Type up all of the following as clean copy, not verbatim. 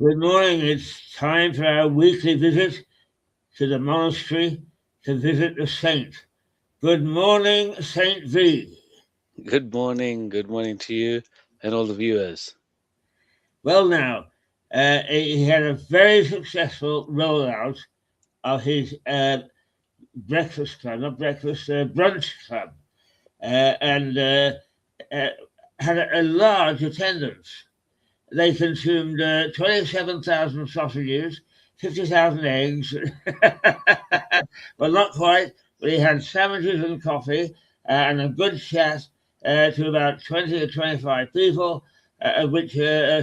Good morning. It's time for our weekly visit to the monastery to visit the saint. Good morning, Saint V. Good morning to you and all the viewers. Well, now, he had a very successful rollout of his breakfast club, not breakfast, brunch club, and uh, had a large attendance. They consumed 27,000 sausages, 50,000 eggs. Well, not quite, but he had sandwiches and coffee and a good chat to about 20 or 25 people, of which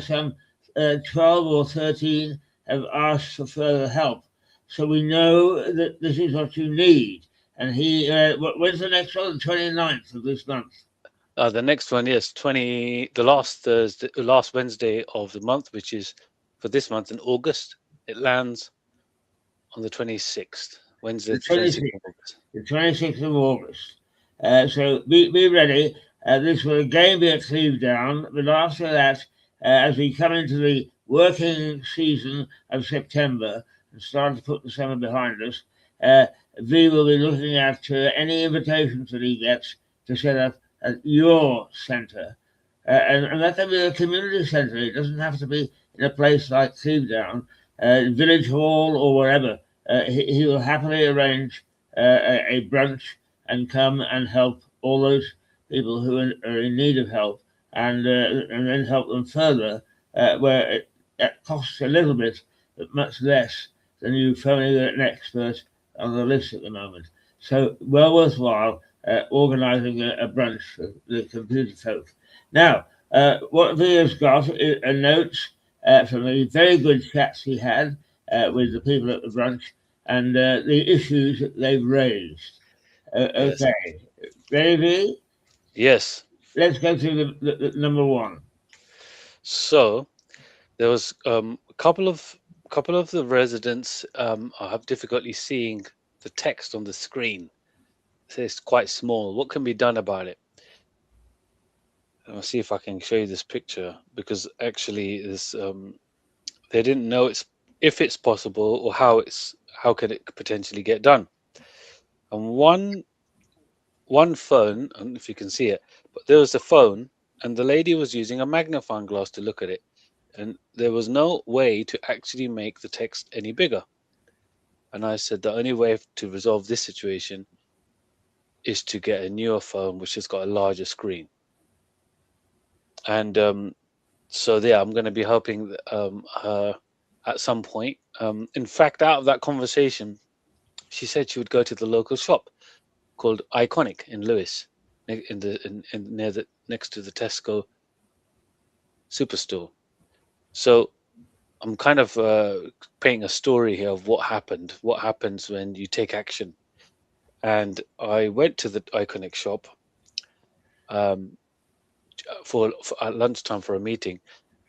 some 12 or 13 have asked for further help. So we know that this is what you need. And when's the next one? The 29th of this month. The next one, yes, the last Thursday, last Wednesday of the month, which is for this month in August. It lands on the 26th, Wednesday, The the 26th 26th. of August. The 26th of August. So be ready. This will again be at Cleve Down, but after that, as we come into the working season of September and start to put the summer behind us, uh, V will be looking at any invitations that he gets to set up at your centre. And that can be a community centre. It doesn't have to be in a place like Cleve Down, Village Hall, or wherever. He will happily arrange a brunch and come and help all those people who are in need of help, and then help them further where it costs a little bit, but much less than you phoning an expert on the list at the moment. So well worthwhile organising a brunch for the computer folk. Now, what Via's got is a note from the very good chats he had with the people at the brunch and the issues that they've raised. Yes, Okay, ready, V? yes. Let's go to the number one. So there was a couple of the residents have difficulty seeing the text on the screen. So it's quite small. What can be done about it? I'll see if I can show you this picture because actually this they didn't know it's if it's possible or how can it potentially get done. And one phone, I don't know if you can see it, but there was a phone and the lady was using a magnifying glass to look at it, and there was no way to actually make the text any bigger. And I said the only way to resolve this situation is to get a newer phone which has got a larger screen. And so yeah, I'm going to be helping her at some point. In fact, out of that conversation, she said she would go to the local shop called Iconic in Lewis, in near the next to the Tesco superstore. So I'm kind of painting a story here of what happened, what happens when you take action. And I went to the Iconic shop um, for at lunchtime for a meeting,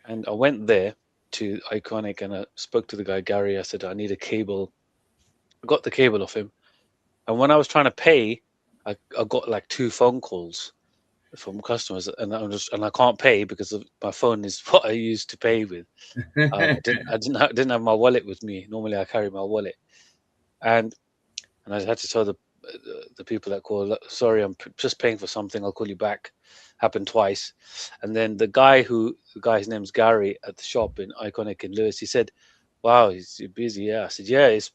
and I went there to Iconic and I spoke to the guy Gary. I said I need a cable. I got the cable off him, and when I was trying to pay, I got like two phone calls from customers, and I can't pay because of my phone is what I used to pay with. I didn't have my wallet with me. Normally I carry my wallet, and I had to tell the people that call, sorry, I'm just paying for something. I'll call you back. Happened twice, and then the guy's name's Gary at the shop in Iconic in Lewis. He said, "Wow, he's busy." Yeah, I said, "Yeah, it's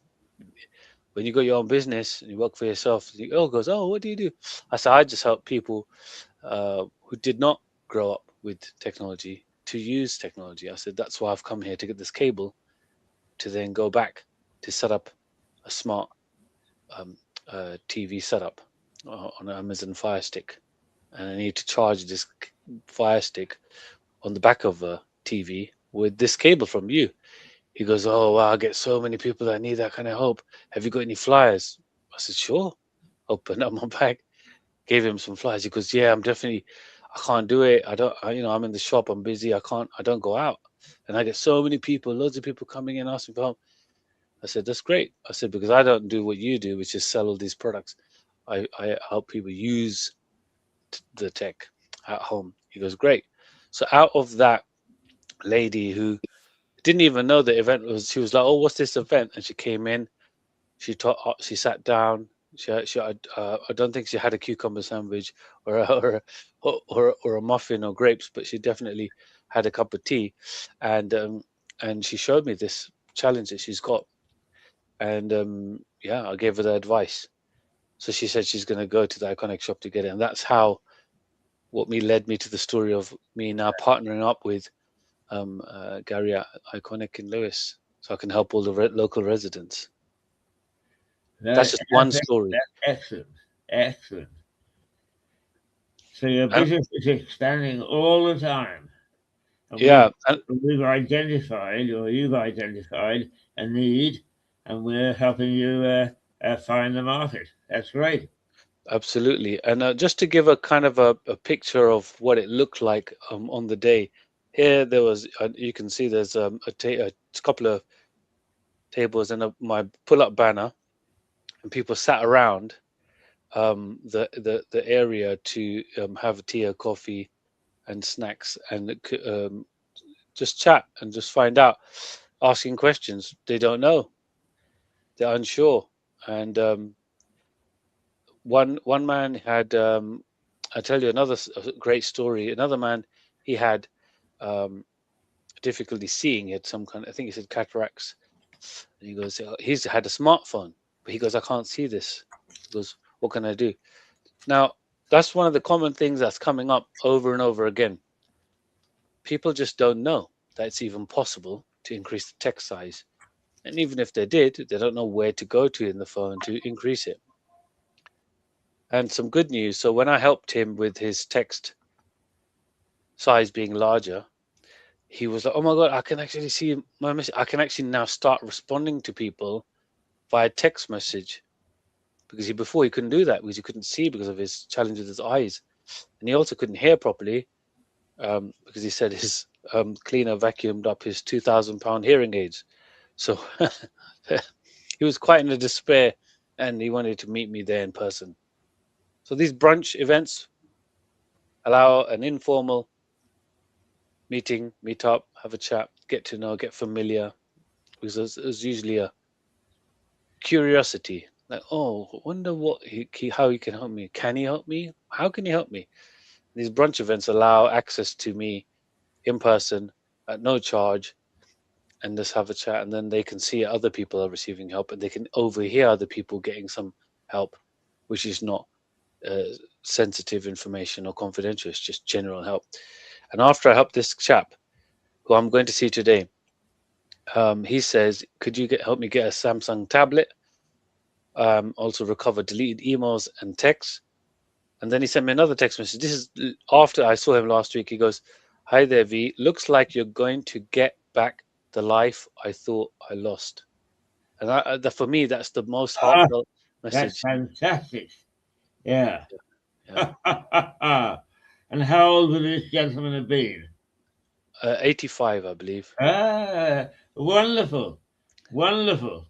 when you got your own business and you work for yourself." He goes, "Oh, what do you do?" I said, "I just help people who did not grow up with technology to use technology." I said, "That's why I've come here to get this cable to then go back to set up a smart um, TV setup on an Amazon Fire Stick, and I need to charge this Fire Stick on the back of a TV with this cable from you." He goes, "Oh wow, I get so many people that need that kind of help. Have you got any flyers?" I said, "Sure." Opened up my bag, gave him some flyers. He goes, "Yeah, I'm definitely. I can't do it. I don't. I'm in the shop. I'm busy. I can't. I don't go out." And I get so many people, loads of people coming in asking for help. I said, "That's great." I said, "Because I don't do what you do, which is sell all these products. I help people use the tech at home." He goes, "Great." So out of that lady who Didn't even know the event was. She was like, "Oh, what's this event?" And she came in. She sat down. I don't think she had a cucumber sandwich or or a muffin or grapes, but she definitely had a cup of tea, and she showed me this challenge that she's got, and yeah, I gave her the advice. So she said she's going to go to the Iconic shop to get it, and that's how what me led me to the story of me now partnering up with Gary at Iconic in Lewis, so I can help all the local residents. That's just one story. That's excellent. Excellent. So your And business is expanding all the time. And yeah, and we've identified, or you've identified, a need, and we're helping you find the market. That's great. absolutely. And just to give a kind of a picture of what it looked like on the day, here there was, you can see there's a couple of tables and my pull-up banner, and people sat around the area to have tea or coffee and snacks and just chat and just find out, asking questions. They don't know, they're unsure, and one man had I tell you another great story. Another man, he had um, difficulty seeing. He had some kind. I think he said cataracts. And he goes, he's had a smartphone, but he goes, I can't see this. He goes, what can I do? Now, that's one of the common things that's coming up over and over again. People just don't know that it's even possible to increase the text size. And even if they did, they don't know where to go to in the phone to increase it. And some good news. So when I helped him with his text size being larger, he was like, "Oh my God, I can actually see my message. I can actually now start responding to people via text message." Because before he couldn't do that because he couldn't see because of his challenge with his eyes. And he also couldn't hear properly because he said his cleaner vacuumed up his £2,000 hearing aids. So he was quite in a despair and he wanted to meet me there in person. So these brunch events allow an informal meeting, meet up, have a chat, get to know, get familiar. Because there's usually a curiosity, like, oh, wonder what how he can help me. Can he help me? How can he help me? These brunch events allow access to me in person at no charge, and just have a chat, and then they can see other people are receiving help, and they can overhear other people getting some help, which is not uh, sensitive information or confidential. It's just general help. And after I help this chap, who I'm going to see today, he says, "Could you help me get a Samsung tablet? Also recover deleted emails and texts." And then he sent me another text message. This is after I saw him last week. He goes, "Hi there, V. Looks like you're going to get back the life I thought I lost." And for me, that's the most Ah, heartfelt that's message. fantastic. Yeah. Yeah. And how old would this gentleman have been? 85, I believe. Ah, wonderful. Wonderful.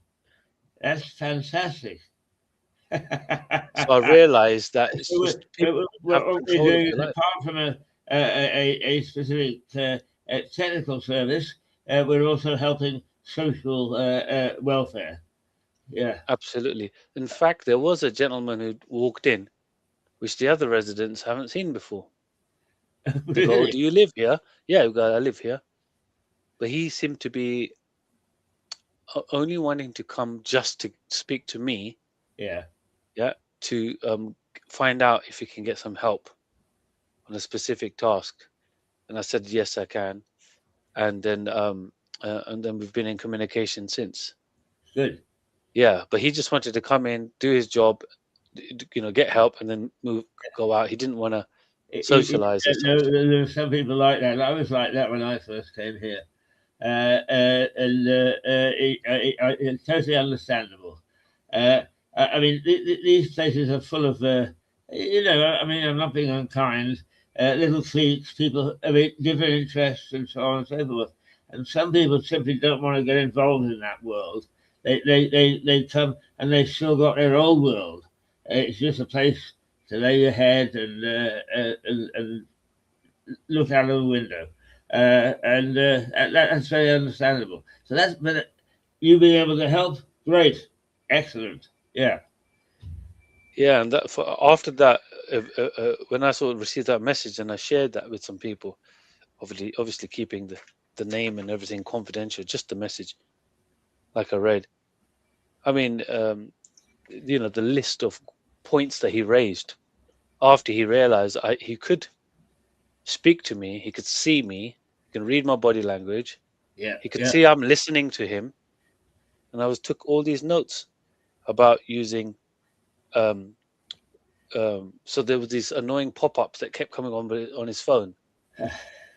That's fantastic. So I realized that it's just people have What we're control of doing their is, life. apart from a specific technical service, we're also helping social welfare. Yeah. Absolutely. In fact, there was a gentleman who walked in, which the other residents haven't seen before. They go, "Oh, Really? do you live here?" "Yeah, we go, I live here." But he seemed to be only wanting to come just to speak to me, Yeah. yeah, to find out if he can get some help on a specific task. And I said, "Yes, I can." And then we've been in communication since. Good. Yeah, but he just wanted to come in, do his job, get help, and then go out. He didn't want to socialize as such. There are some people like that. I was like that when I first came here. It's totally understandable. I mean, these places are full of, I mean, I'm not being unkind, little cliques, people, I mean, different interests and so on and so forth. And some people simply don't want to get involved in that world. They come and they've still got their old world. It's just a place to lay your head and look out of the window. That's very understandable. So but you being able to help, great, excellent, yeah. Yeah, and that after that, when I sort of received that message and I shared that with some people, obviously keeping the name and everything confidential, just the message, like I read. I mean, the list of points that he raised after he realized he could speak to me, he could see me, he can read my body language, Yeah, he could yeah. see I'm listening to him, and I was took all these notes about using. Um, so there was these annoying pop-ups that kept coming on his phone.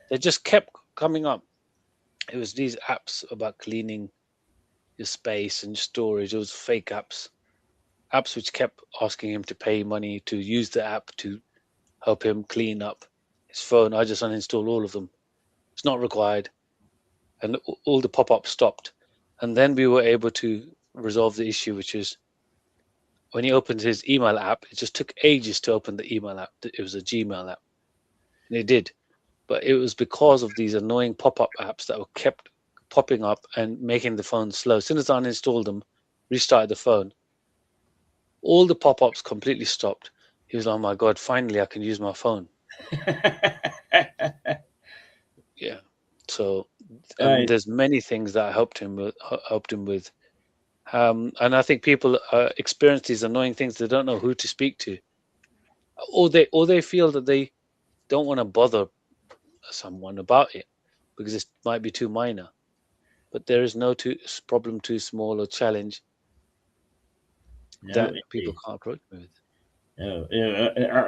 They just kept coming up. It was these apps about cleaning your space and storage. It was fake apps which kept asking him to pay money to use the app to help him clean up his phone. I just uninstalled all of them. It's not required, and all the pop-ups stopped. And then we were able to resolve the issue, which is when he opened his email app, it just took ages to open the email app. It was a Gmail app, and it did, but it was because of these annoying pop-up apps that were kept popping up and making the phone slow. As soon as I uninstalled them, restarted the phone, all the pop-ups completely stopped. He was like, "Oh my god, finally I can use my phone." Yeah. So Right. there's many things that I helped him with. And I think people experience these annoying things. They don't know who to speak to, or they feel that they don't want to bother someone about it because it might be too minor. But there is no problem too small or challenge No, that people indeed. can't approach me with. No,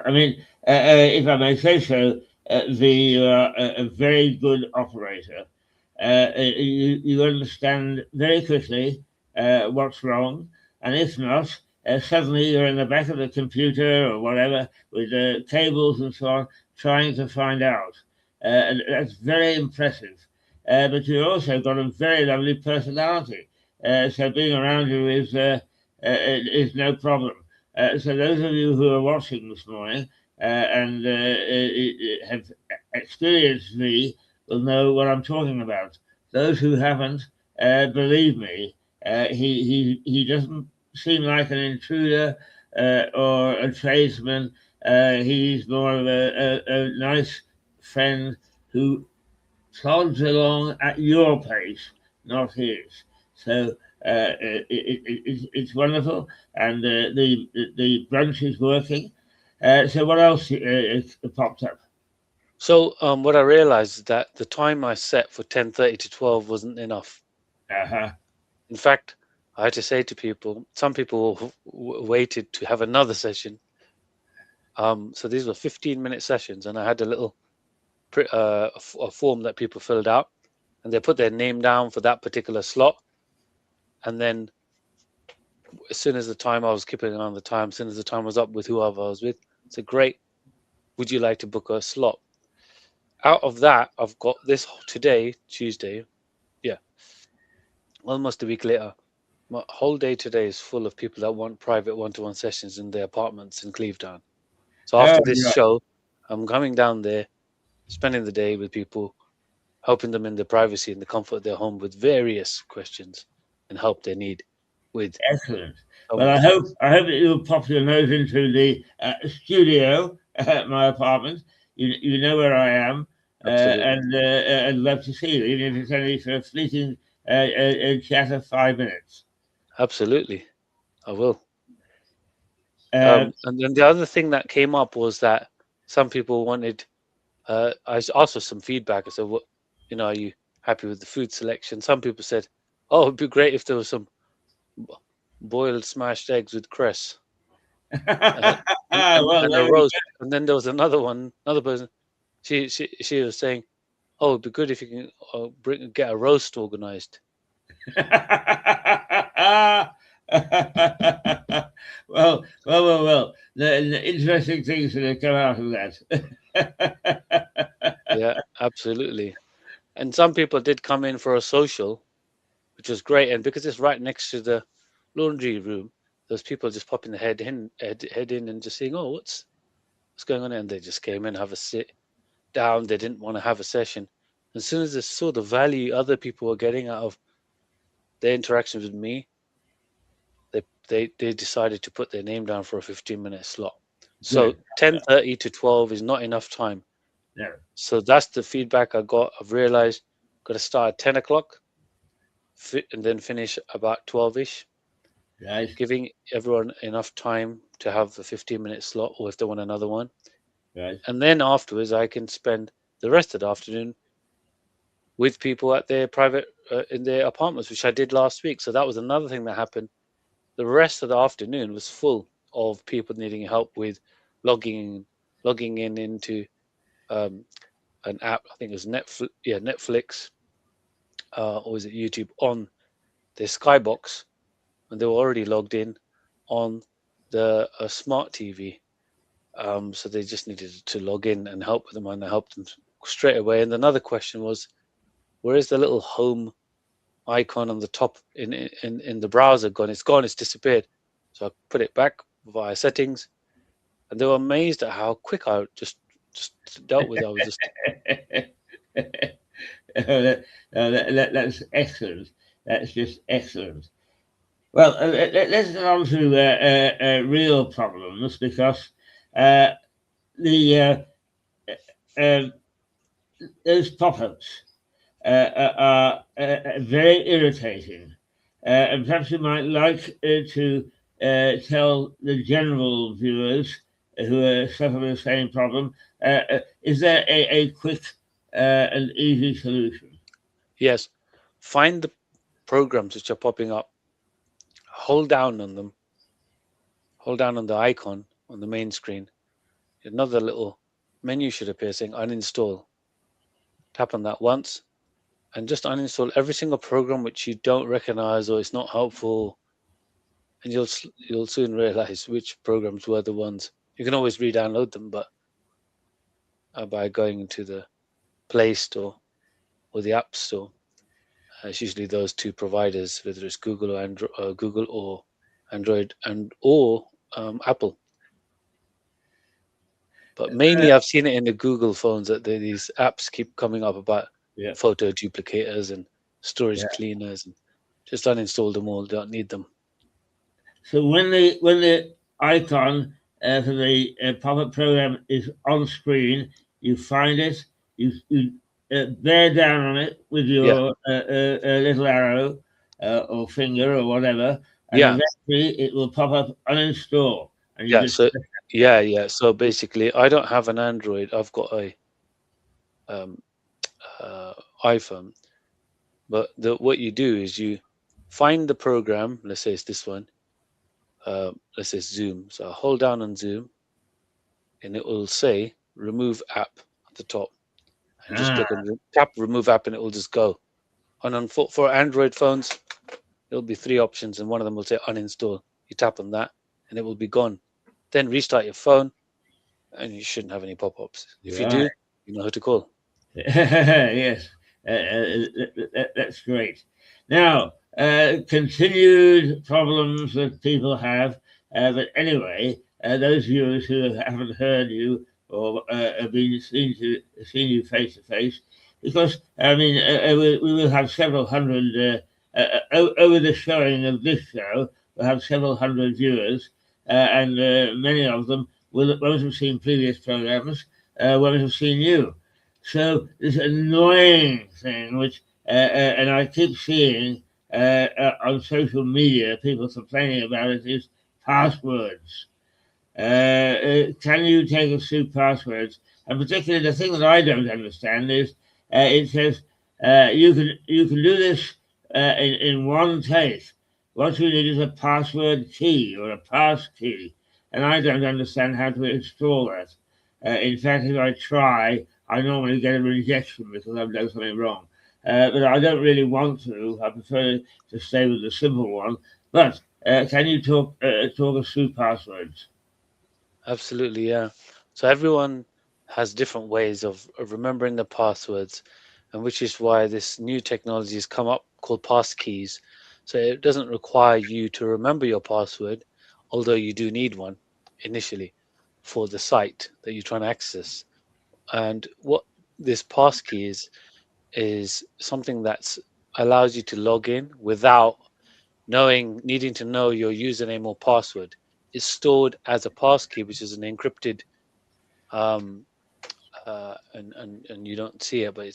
I mean, if I may say so, you are a very good operator. You understand very quickly what's wrong, and if not, suddenly you're in the back of the computer or whatever with cables and so on, trying to find out. And that's very impressive. But you also got a very lovely personality, so being around you is no problem. So those of you who are watching this morning and have experienced me will know what I'm talking about. Those who haven't, believe me, he doesn't seem like an intruder or a tradesman. He's more of a nice friend who plods along at your pace, not his. So it's wonderful, and the brunch is working. So what else popped up? So what I realized is that the time I set for 10:30 to 12 wasn't enough. Uh-huh. In fact, I had to say to people, some people waited to have another session. So these were 15-minute sessions, and I had a little a form that people filled out, and they put their name down for that particular slot. And then as soon as the time, I was keeping on the time, as soon as the time was up with whoever I was with, I said, "Great, would you like to book a slot?" Out of that, I've got this today, Tuesday. Yeah, almost a week later. My whole day today is full of people that want private one-to-one sessions in their apartments in Clevedon. So Oh, after this yeah, show, I'm coming down there, spending the day with people, helping them in the privacy and the comfort of their home with various questions and help they need with excellent. so Well, many things. I hope that you'll pop your nose into the studio at my apartment. You know where I am, Absolutely. and I'd love to see you, even if it's only for a fleeting chat of 5 minutes. Absolutely. I will. Uh, And then the other thing that came up was that some people wanted, I asked for some feedback. I said, what, are you happy with the food selection? Some people said, oh, it'd be great if there was some b- boiled smashed eggs with cress uh, well, and a there we roast. And then there was another person. She was saying, "Oh, it'd be good if you can get a roast organized." go. Well. The interesting things that have come out of that. Yeah, absolutely. And some people did come in for a social, which was great. And because it's right next to the laundry room, those people just popping their head in, and just saying, "Oh, what's going on?" And they just came in, have a sit down. They didn't want to have a session. As soon as they saw the value other people were getting out of their interactions with me, they decided to put their name down for a 15-minute slot. So Good. 10:30 to 12 is not enough time. No. So that's the feedback I got. I've realized got to start at 10 o'clock and then finish about 12ish, Right. giving everyone enough time to have a 15-minute slot, or if they want another one. Right. And then afterwards, I can spend the rest of the afternoon with people at their private in their apartments, which I did last week. So that was another thing that happened. The rest of the afternoon was full of people needing help with logging logging in into um, an app. I think it was Netflix, yeah, Netflix, or was it YouTube on their Skybox, and they were already logged in on the smart TV. So they just needed to log in and help with them, and I helped them straight away. And another question was, where is the little home icon on the top in the browser gone? It's gone. It's disappeared. So I put it back via settings, and they were amazed at how quick I just dealt with it. I was just That's excellent. That's just excellent. Well, let's get on to real problems because uh, the um those pop-ups are very irritating. And perhaps you might like to tell the general viewers who are suffering the same problem, is there a quick and easy solution? yes, find the programs which are popping up, hold down on them, hold down on the icon on the main screen. Another little menu should appear saying uninstall. Tap on that once and just uninstall every single program which you don't recognize or is not helpful, and you'll soon realize which programs were the ones. You can always re-download them, but by going to the Play Store or the App Store, it's usually those two providers, whether it's Google or Android or Apple. But Uh, mainly, I've seen it in the Google phones that these apps keep coming up about yeah, photo duplicators and storage yeah. cleaners, and just uninstall them all. Don't need them. So when the icon for the pop-up program is on screen, you find it, you bear down on it with Yeah, your little arrow or finger or whatever, and yeah, eventually it will pop up uninstall, and you yeah. just So yeah. So basically, I don't have an Android. I've got a um, uh, iPhone. But what you do is you find the program. Let's say it's this one. Let's say it's Zoom. So I hold down on Zoom, and it will say remove app at the top, and just ah click on tap remove app, and it will just go. And on for Android phones, there'll be three options, and one of them will say uninstall. You tap on that, and it will be gone. Then restart your phone, and you shouldn't have any pop-ups. If you right. do, you know who to call. Yes, that's great. Now, continued problems that people have, but anyway, those viewers who haven't heard you or have been seen you face to face, because I mean, we will have several hundred over the showing of this show. We'll have several hundred viewers, and many of them won't have seen previous programs, won't have seen you. So this annoying thing, which and I keep seeing on social media, people complaining about it, is passwords. Can you take us through passwords? And particularly, the thing that I don't understand is it says you can do this in one take. What you need is a password key or a pass key, and I don't understand how to install that. In fact, if I try, I normally get a rejection because I've done something wrong. But I don't really want to. I prefer to stay with the simple one. But can you talk us through passwords? Absolutely, yeah. So everyone has different ways of remembering the passwords, and which is why this new technology has come up called passkeys. So it doesn't require you to remember your password, although you do need one initially for the site that you're trying to access. And what this passkey is, is something that's allows you to log in without needing to know your username or password. It's stored as a passkey, which is an encrypted, um, and you don't see it, but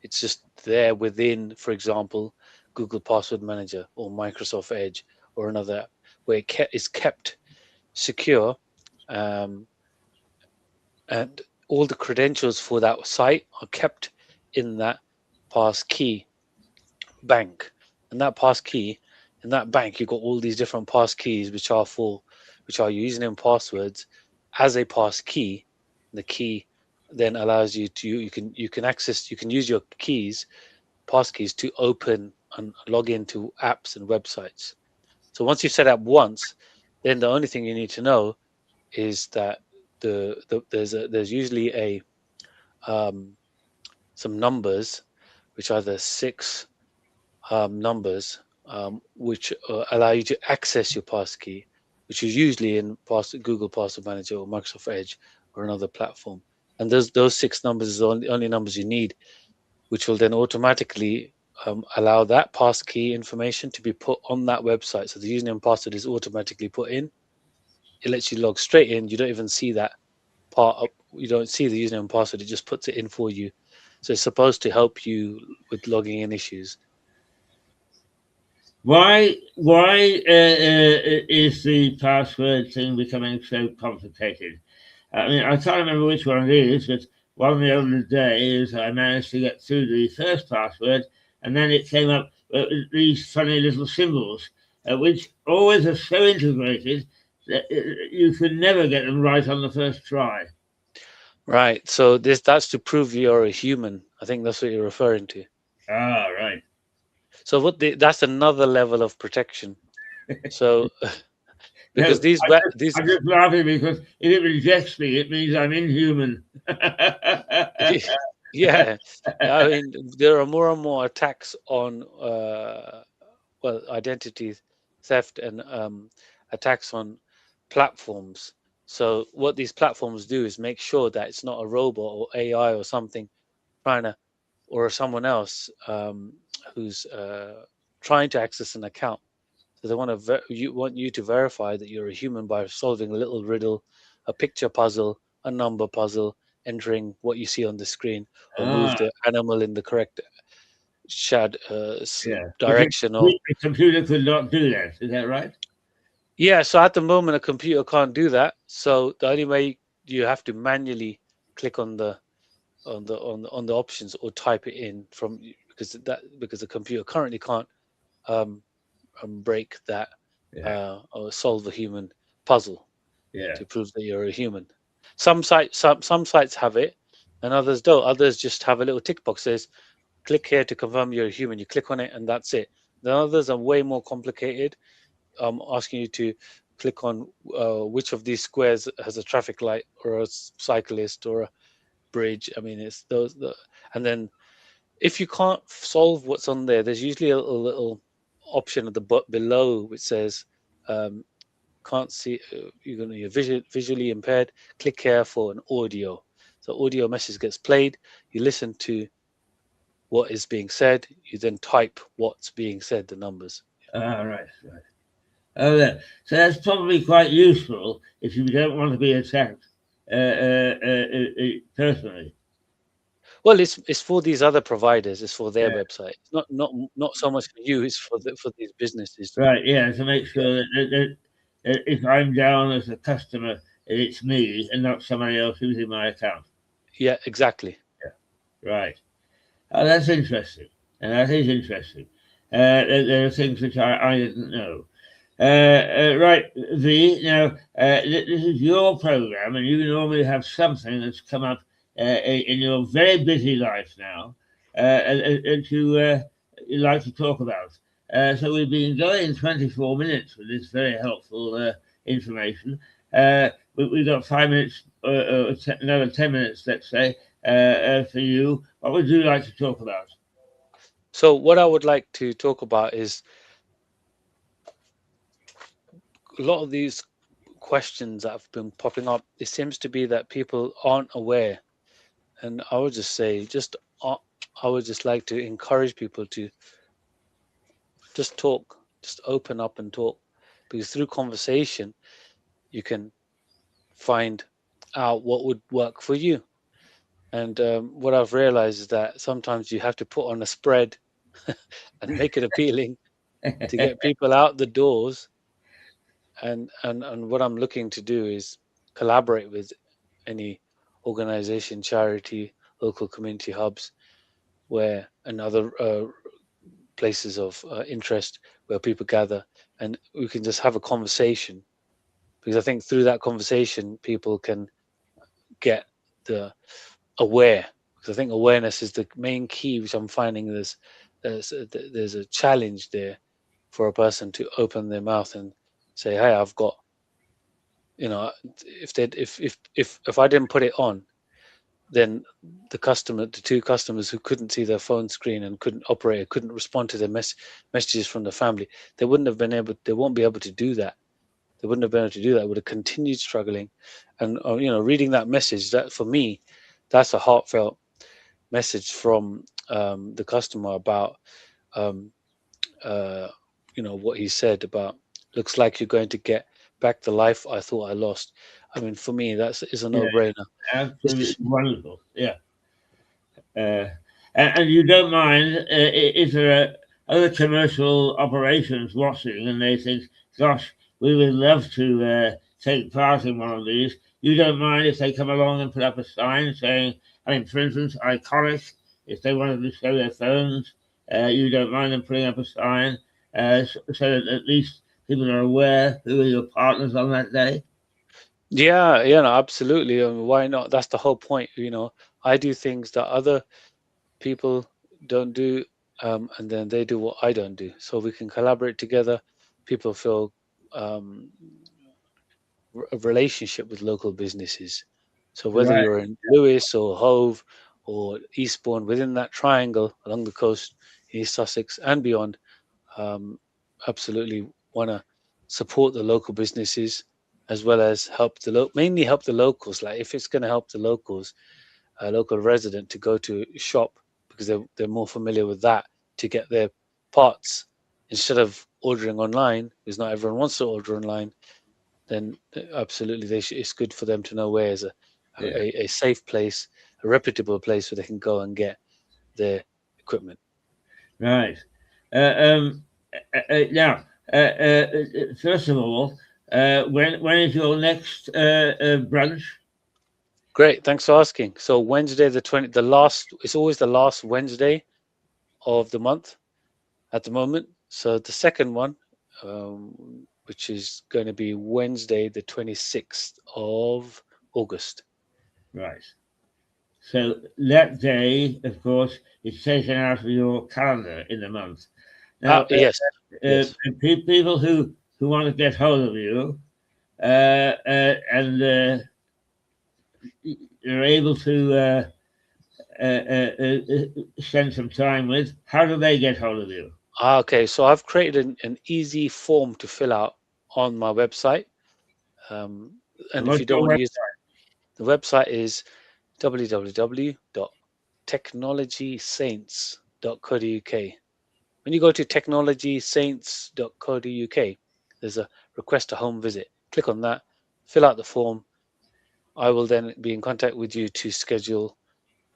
it's just there within, for example, Google Password Manager or Microsoft Edge or another app, where is kept secure, um, and all the credentials for that site are kept in that passkey bank. And that passkey in that bank, you've got all these different passkeys, which are username passwords as a passkey. The key then allows you to you can use your passkeys to open and log into apps and websites. So once you've set up once, then the only thing you need to know is that there's usually a um, some numbers, which are the six numbers, which allow you to access your passkey, which is usually in Google Password Manager or Microsoft Edge or another platform. And those six numbers is the only numbers you need, which will then automatically allow that passkey information to be put on that website. So the username and password is automatically put in. It lets you log straight in. You don't even see that part up. You don't see the username and password. It just puts it in for you. So it's supposed to help you with logging in issues. Why is the password thing becoming so complicated? I mean, I can't remember which one it is, but one of the other days I managed to get through the first password, and then it came up with these funny little symbols, which always are so integrated that you could never get them right on the first try. Right. So that's to prove you're a human. I think that's what you're referring to. Ah, right. So that's another level of protection. So No, because these I'm just laughing because if it rejects me, it means I'm inhuman. yeah, I mean there are more and more attacks on identity theft and attacks on platforms. So what these platforms do is make sure that it's not a robot or AI or something trying to or someone else who's trying to access an account. So they want you to verify that you're a human by solving a little riddle, a picture puzzle, a number puzzle, entering what you see on the screen, or move Ah, the animal in the correct shad yeah. But direction. Or the computer could not do that. Is that right? yeah, so at the moment a computer can't do that. So the only way you have to manually click on the options or type it in from because the computer currently can't um, break that Yeah, or solve a human puzzle yeah. to prove that you're a human. Some sites have it, and others don't. Others just have a little tick box says click here to confirm you're a human. You click on it, and that's it. Then others are way more complicated, asking you to click on which of these squares has a traffic light or a cyclist or a bridge. I mean, it's and then if you can't solve what's on there, there's usually a little option at the below which says um, can't see you're visually impaired. Click here for an audio. So audio message gets played. You listen to what is being said. You then type what's being said, the numbers. Ah, right, right. Oh, yeah. So that's probably quite useful if you don't want to be attacked personally. Well, it's for these other providers. It's for their Yeah. website. It's not so much for you. It's for these businesses. Right, yeah, to make Yeah, sure that if I'm down as a customer, it's me and not somebody else using my account. yeah, exactly. Yeah, right. Oh, that's interesting. And that is interesting. There are things which I didn't know. Right, V. Now, this is your program, and you normally have something that's come up in your very busy life now that you like to talk about. So we've been going 24 minutes with this very helpful information. We've got 5 minutes, another 10 minutes, let's say, for you. What would you like to talk about? So what I would like to talk about is a lot of these questions that have been popping up. It seems to be that people aren't aware, and I would just say I would just like to encourage people to just talk, just open up and talk, because through conversation you can find out what would work for you. And what I've realized is that sometimes you have to put on a spread and make it appealing to get people out the doors. And what I'm looking to do is collaborate with any organization, charity, local community hubs, where and other places of interest where people gather, and we can just have a conversation. Because I think through that conversation, people can get the aware. Because I think awareness is the main key, which I'm finding there's a challenge there for a person to open their mouth and say, "Hey, I've got," you know, if I didn't put it on, then the two customers who couldn't see their phone screen and couldn't operate it, couldn't respond to their messages from the family, they won't be able to do that. They wouldn't have been able to do that. Would have continued struggling. And reading that message, that for me, that's a heartfelt message from the customer about um, uh, what he said about, looks like you're going to get back the life I thought I lost. I mean, for me, that is a Yeah, no-brainer. It's absolutely just, wonderful. Yeah. Uh, and you don't mind, is there other commercial operations watching and they think, gosh, we would love to take part in one of these? You don't mind if they come along and put up a sign saying, I mean, for instance, Iconic, if they wanted to show their phones, you don't mind them putting up a sign so that at least people are aware who are your partners on that day? yeah, no, absolutely. I mean, why not? That's the whole point. I do things that other people don't do, and then they do what I don't do. So we can collaborate together. People feel um, a relationship with local businesses. So whether Right. you're in Lewis or Hove or Eastbourne, within that triangle along the coast, East Sussex and beyond, um, absolutely want to support the local businesses as well as help mainly help the locals. Like if it's going to help the locals, a local resident to go to shop because they're more familiar with that to get their parts instead of ordering online, because not everyone wants to order online. Then absolutely it's good for them to know where is Yeah. a safe place, a reputable place where they can go and get their equipment. Right. Um, Now, first of all, when is your next brunch? Great, thanks for asking. So Wednesday the 20, the last, it's always the last Wednesday of the month at the moment. So the second one, which is going to be Wednesday the 26th of August. Right. So that day, of course, is taken out of your calendar in the month. Now, Ah, yes, yes. people who want to get hold of you and are able to spend some time with, how do they get hold of you? Ah, okay, so I've created an easy form to fill out on my website. Um, And and if you what's don't your want to web? use the website is www.technologysaints.co.uk. When you go to technologysaints.co.uk, there's a request a home visit. Click on that, fill out the form. I will then be in contact with you to schedule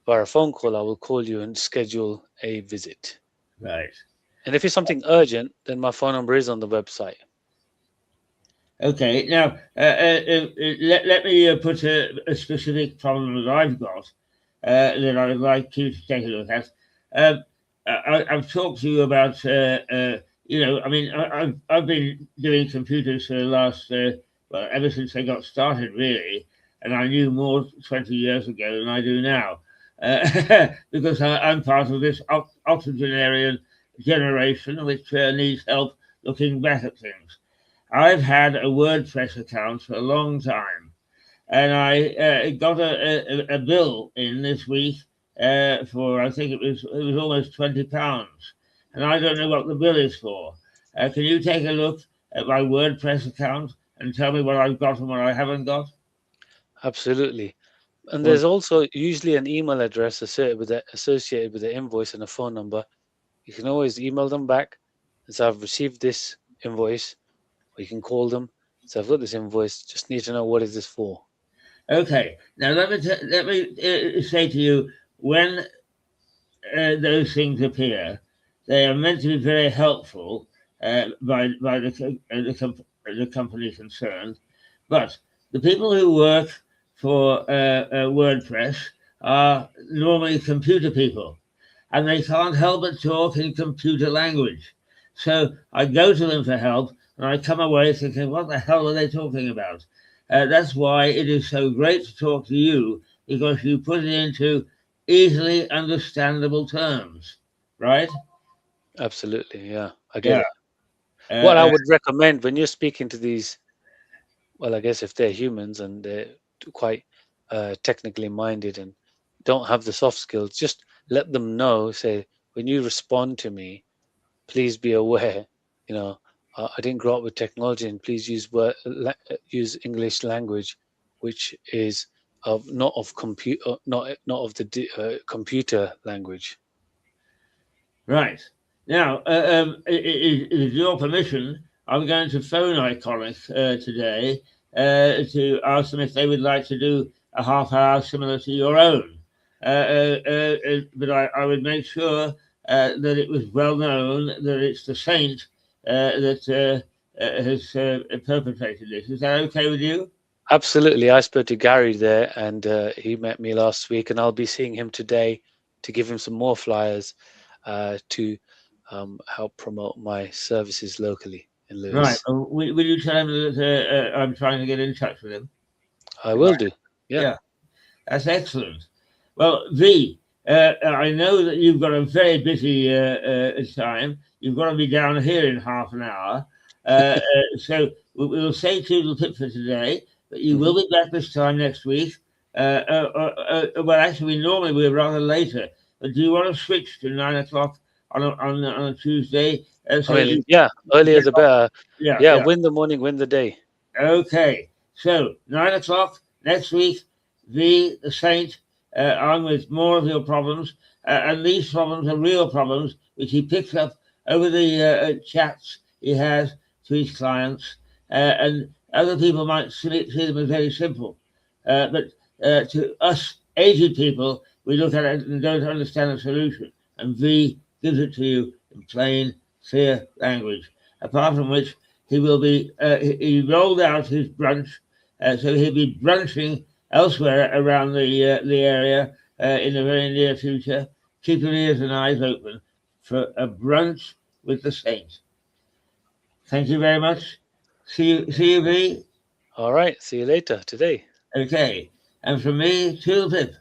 via a phone call. I will call you and schedule a visit. Right. And if it's something urgent, then my phone number is on the website. Okay. Now, let me put a specific problem that I've got that I would like you to take a look at. Um, I've talked to you about, I mean, I've been doing computers for the last, well, ever since I got started, really, and I knew more 20 years ago than I do now, because I'm part of this octogenarian generation which needs help looking back at things. I've had a WordPress account for a long time, and I got a bill in this week for I think it was almost £20, and I don't know what the bill is for. Can you take a look at my WordPress account and tell me what I've got and what I haven't got? Absolutely. And Or, there's also usually an email address associated with the invoice and a phone number. You can always email them back and say, I've received this invoice, or you can call them. So I've got this invoice, just need to know what is this for. okay. Now let me say to you, when those things appear, they are meant to be very helpful by the company concerned. But the people who work for WordPress are normally computer people, and they can't help but talk in computer language. So I go to them for help, and I come away thinking, what the hell are they talking about? That's why it is so great to talk to you, because you put it into easily understandable terms, right? Absolutely, yeah, I get Yeah. it. Uh, What I uh, would recommend when you're speaking to these, well, I guess if they're humans and they're quite technically minded and don't have the soft skills, just let them know. Say, when you respond to me, please be aware. You know, I didn't grow up with technology, and please use English language, which is of not of not of the computer language. right. Now, with your permission, I'm going to phone Iconic today to ask them if they would like to do a half hour similar to your own. But I would make sure that it was well known that it's the Saint that has perpetrated this. Is that okay with you? Absolutely. I spoke to Gary there, and he met me last week, and I'll be seeing him today to give him some more flyers to help promote my services locally in Right. Lewis. Will you tell him that I'm trying to get in touch with him? I will do. Yeah. Yeah. That's excellent. Well, V, I know that you've got a very busy time. You've got to be down here in half an hour. So we'll say toodle pip for today, but you will hmm be back this time next week. Well, actually, normally we're rather later. But do you want to switch to 9 o'clock on a Tuesday? I So mean, you yeah, earlier get the off? better. Yeah, Yeah, yeah. win the morning, win the day. Okay, so 9 o'clock next week, the Saint, on with more of your problems, and these problems are real problems which he picks up over the chats he has to his clients, and other people might see them as very simple, but to us aged people, we look at it and don't understand the solution, and V gives it to you in plain, clear language. Apart from which, he rolled out his brunch, so he'll be brunching elsewhere around the area in the very near future. Keep your ears and eyes open for a brunch with the Saints. Thank you very much. See you, V. All right. See you later today. Okay, and from me, to the pip.